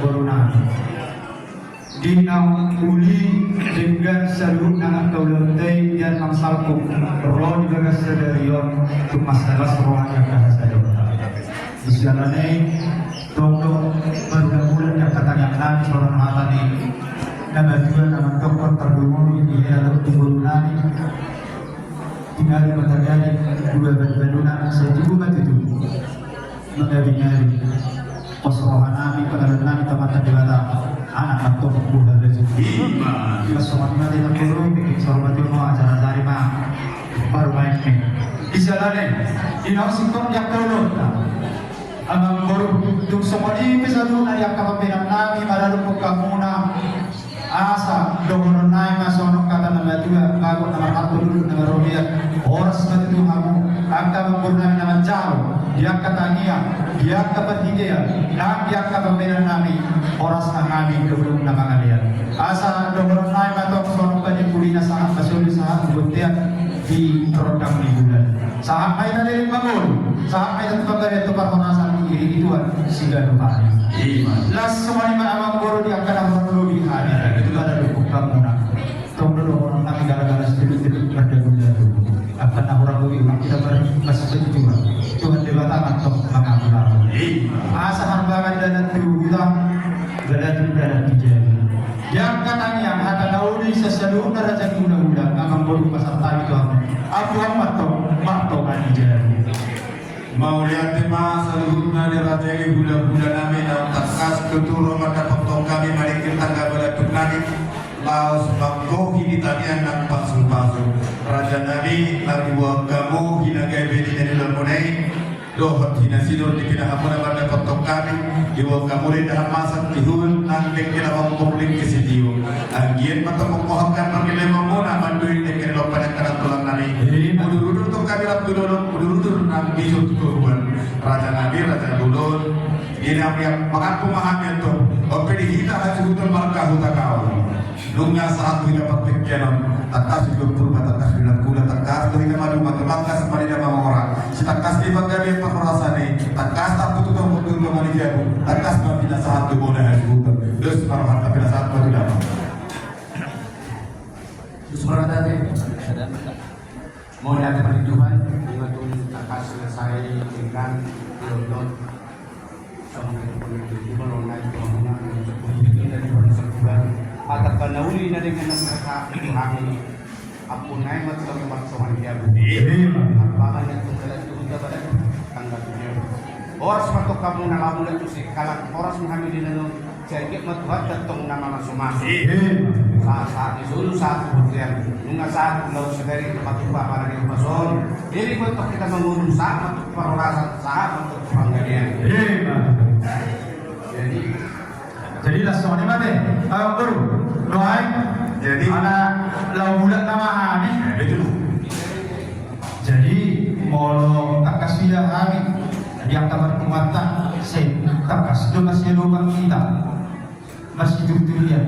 corona dinau uli dengan seluruh anak kaulantai dan mangsalku roh di bagas sedarion untuk masalah rohnya kahasa dokter isianane tongdo berbulan yang katanya seorang hatani nama juga nama dokter tergumul ini adalah tunggulan tinggal di matahari dua berbadunan sejumat itu mengabinyari pasrohan nabi kenalan nabi tamatan dewata anak atau buah rezeki kita semua nanti nak turun bikin selamat jono acara zarima baru main nih di jalan inau sikap yang terlalu abang baru untuk semua ini bisa dulu nak yang kapan nabi pada lupa kamuna asa dohon naik masuk kata nama dua bagus nama satu dulu nama robiat orang seperti itu kamu angka mempurna nama jauh dia katanya dia keberhidayah dan dia kepemimpinan nabi orang setengah nabi sebelum nama kalian asa dohon naik atau sono kaji kulina sangat masuk sangat buktian di rodang di bulan saat main dari bangun saat main tempat itu perhonasan diri itu sehingga lupa las semua lima abang guru dia akan perlu di hari itu ada dukung kamu nak tunggu orang nabi gara-gara sedikit ada guna dulu akan orang lebih kita masih juga Tuhan dewata atau mengampun asa harbangan dan tujuan berada di jari yang katanya kata Daudi seseluruh neraca guna-guna akan baru pasal tadi Tuhan Abu Ahmad Marto kan di jari mau lihat tema seluruhnya neraca bulan-bulan namin ang takas tuturo makapagtong kami malikit tangga balatong namin laos bangko hinitanian ng pasul-pasul Raja Nabi nariwag kamu hinagay bini nila munay dohot hinasinor di pinakamunan pada pagtong kami iwag kamu rin dahan masak tihul ng kinawang publik kisitiyo ang giyan matapagkuhakan pagkilimang muna manduin ng kinilaw panagkanang tulang namin mudurudur itong kami rap dululong mudurudur ng bisyo tuturuan Raja Nabi, Raja Dulul ini yang makan pemahaman itu opedihita hasuhutul markahuta kawan Lunga saat kita pertikaian takas juga purba takas bilang kuda takas dari kemadu matematika seperti nama orang si takas di bagian perasaan ini takas tak putus untuk manusia takas bila saat itu boleh hasuhutul terus parahan tapi saat itu tidak Suara tadi mau lihat perhitungan waktu takas selesai dengan pilot sama itu melonai kemenangan dari persebulan atau penauli dari mereka kami aku naik macam macam dia bahkan yang terjadi itu sudah pada tanggal dunia orang seperti kamu nak mulai tu sih kalau orang mengambil di dalam jadi matuat datang nama masing-masing saat itu saat kemudian nunggu saat kalau sedari tempat tumpah pada di pasol jadi untuk kita mengurus saat untuk perolahan saat untuk penggalian jadi lah semua ni mana baru doai jadi anak lau bulat nama hari jadi mau takas dia hari yang tamat kumatan saya takas itu masih lubang kita masih jujur dia